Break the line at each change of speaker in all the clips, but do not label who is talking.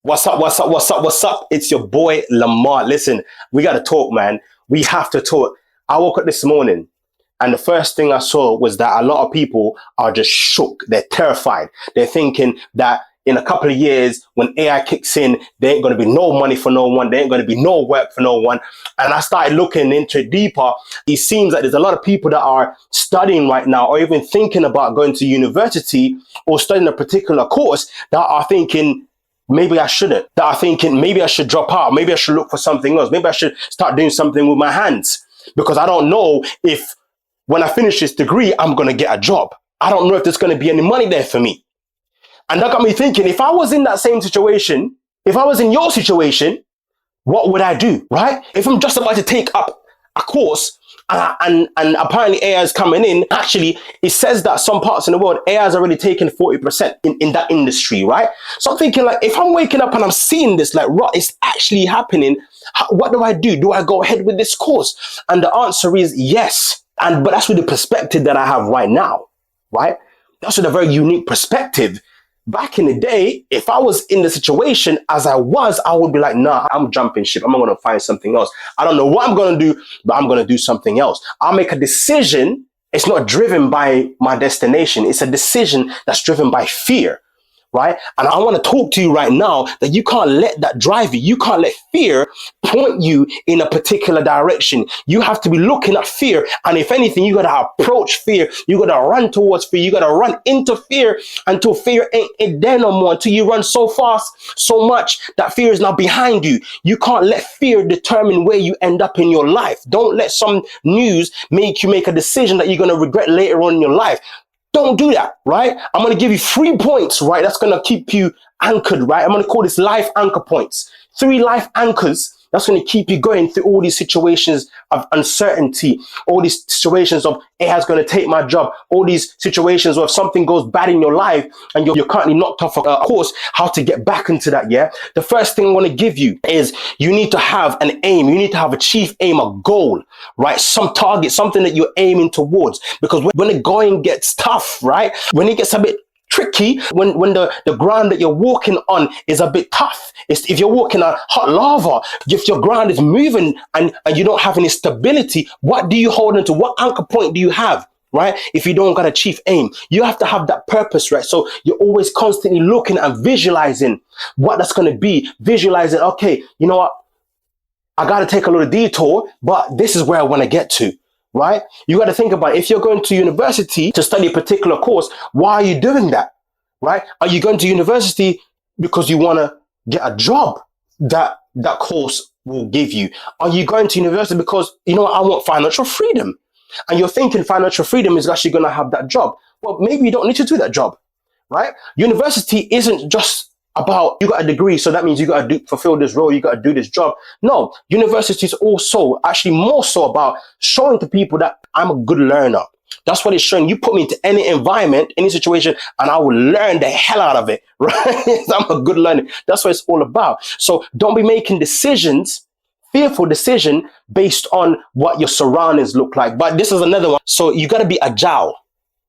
What's up? What's up? What's up? What's up? It's your boy Lamar. Listen, we got to talk, man. We have to talk. I woke up this morning and the first thing I saw was that a lot of people are just shook. They're terrified. They're thinking that in a couple of years, when AI kicks in, there ain't going to be no money for no one. There ain't going to be no work for no one. And I started looking into it deeper. It seems like there's a lot of people that are studying right now or even thinking about going to university or studying a particular course that are thinking, maybe I shouldn't. That are thinking maybe I should drop out. Maybe I should look for something else. Maybe I should start doing something with my hands because I don't know if when I finish this degree, I'm going to get a job. I don't know if there's going to be any money there for me. And that got me thinking, if I was in that same situation, if I was in your situation, what would I do, right? If I'm just about to take up a course and apparently AI is coming in, actually, it says that some parts in the world, AI is already taken 40% in that industry, right? So I'm thinking like, if I'm waking up and I'm seeing this, like, right, it's actually happening, what do I do? Do I go ahead with this course? And the answer is yes. But that's with the perspective that I have right now, right? That's with a very unique perspective. Back in the day, if I was in the situation as I was, I would be like, nah, I'm jumping ship. I'm going to find something else. I don't know what I'm going to do, but I'm going to do something else. I'll make a decision. It's not driven by my destination. It's a decision that's driven by fear, right? And I want to talk to you right now that you can't let that drive you. You can't let fear point you in a particular direction. You have to be looking at fear. And if anything, you got to approach fear. You got to run towards fear. You got to run into fear until fear ain't there no more, until you run so fast, so much that fear is now behind you. You can't let fear determine where you end up in your life. Don't let some news make you make a decision that you're going to regret later on in your life. Don't do that, right? I'm going to give you 3 points, right? That's going to keep you anchored, right? I'm going to call this life anchor points. 3 life anchors. That's going to keep you going through all these situations of uncertainty, all these situations of AI's going to take my job, all these situations where if something goes bad in your life and you're currently knocked off a course, how to get back into that, yeah? The first thing I want to give you is you need to have an aim. You need to have a chief aim, a goal, right? Some target, something that you're aiming towards. Because when the going gets tough, right? When it gets a bit tricky, when the ground that you're walking on is a bit tough. If you're walking on hot lava, if your ground is moving and you don't have any stability, what do you hold into? What anchor point do you have? Right? If you don't got a chief aim, you have to have that purpose, right? So you're always constantly looking and visualizing what that's going to be. Visualizing, okay, you know what? I got to take a little detour, but this is where I want to get to. Right? You got to think about if you're going to university to study a particular course, why are you doing that? Right? Are you going to university because you want to get a job that course will give you? Are you going to university because, you know what, I want financial freedom? And you're thinking financial freedom is actually going to have that job. Well, maybe you don't need to do that job, right? University isn't just about you got a degree, so that means you got to fulfill this role, you got to do this job. No, university is also actually more so about showing to people that I'm a good learner. That's what it's showing. You put me into any environment, any situation, and I will learn the hell out of it, right? I'm a good learner. That's what it's all about. So don't be making decisions, fearful decision based on what your surroundings look like. But this is another one. So you got to be agile,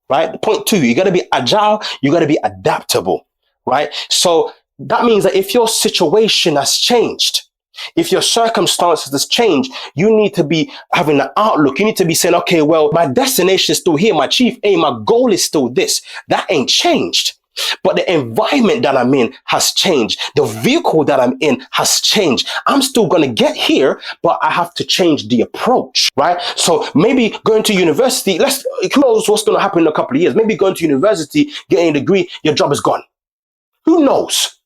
right? Point 2, you got to be agile. You got to be adaptable. Right? So that means that if your situation has changed, if your circumstances has changed, you need to be having an outlook. You need to be saying, okay, well, my destination is still here. My chief aim, my goal is still this. That ain't changed. But the environment that I'm in has changed. The vehicle that I'm in has changed. I'm still going to get here, but I have to change the approach, right? So maybe going to university, who knows what's going to happen in a couple of years. Maybe going to university, getting a degree, your job is gone. Who knows?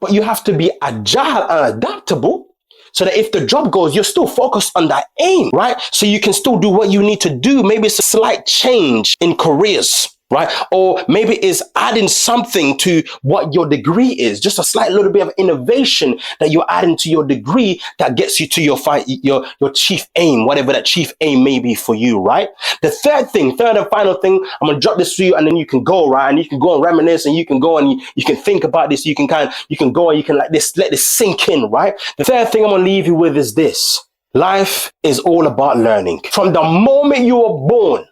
But you have to be agile and adaptable so that if the job goes, you're still focused on that aim, right? So you can still do what you need to do. Maybe it's a slight change in careers, right? Or maybe it's adding something to what your degree is, just a slight little bit of innovation that you're adding to your degree that gets you to your chief aim, whatever that chief aim may be for you, right? The third and final thing, I'm gonna drop this for you, and then you can go, right? And you can go and reminisce, and you can go and you can think about this. You can go and you can let this sink in, right? The third thing I'm gonna leave you with is this: life is all about learning. From the moment you were born,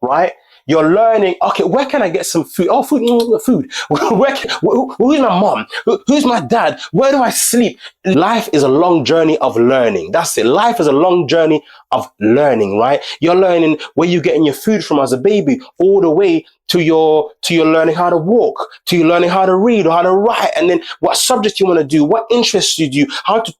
right? You're learning, okay, where can I get some food? Oh, food, food. Who's my mom? Who's my dad? Where do I sleep? Life is a long journey of learning. That's it. Life is a long journey of learning, right? You're learning where you're getting your food from as a baby, all the way to your learning how to walk, to your learning how to read or how to write, and then what subject you want to do, what interests you, how to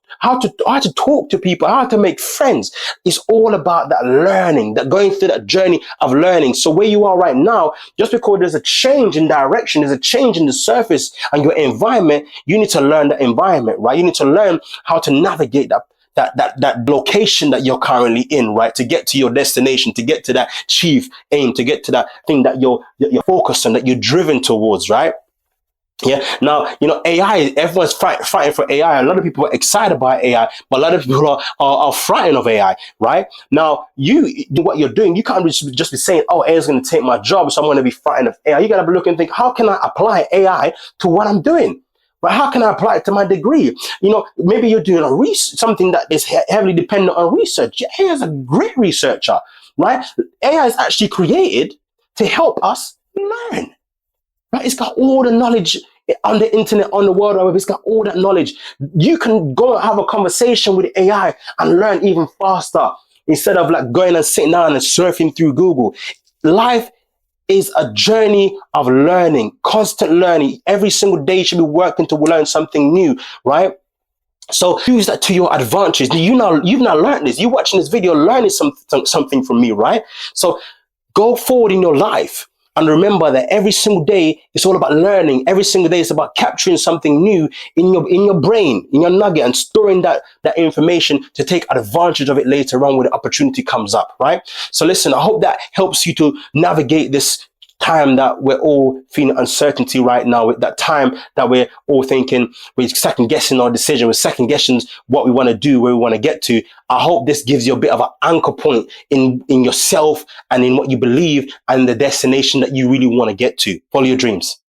talk to people, how to make friends. It's all about that learning, that going through that journey of learning. So where you are right now, just because there's a change in direction, there's a change in the surface and your environment, you need to learn that environment, right? You need to learn how to navigate that location that you're currently in, right? To get to your destination, to get to that chief aim, to get to that thing that you're focused on, that you're driven towards, right? Yeah. Now, AI, everyone's fighting for AI. A lot of people are excited by AI, but a lot of people are frightened of AI, right? Now, what you're doing, you can't just be saying, oh, AI is going to take my job, so I'm going to be frightened of AI. You got to be looking and think, how can I apply AI to what I'm doing? But how can I apply it to my degree? Maybe you're doing something that is heavily dependent on research. AI is a great researcher, right? AI is actually created to help us learn, right? It's got all the knowledge on the internet, on the world web. It's got all that knowledge. You can go and have a conversation with AI and learn even faster instead of like going and sitting down and surfing through Google. Life is a journey of learning, constant learning. Every single day you should be working to learn something new, right? So use that to your advantage. You've now learned this. You're watching this video, learning something from me, right? So go forward in your life and remember that every single day it's all about learning. Every single day it's about capturing something new in your brain, in your nugget, and storing that information to take advantage of it later on when the opportunity comes up, right? So listen, I hope that helps you to navigate this time that we're all feeling uncertainty right now, with that time that we're all thinking, we're second guessing our decision, we're second guessing what we want to do, where we want to get to. I hope this gives you a bit of an anchor point in yourself and in what you believe and the destination that you really want to get to. Follow your dreams.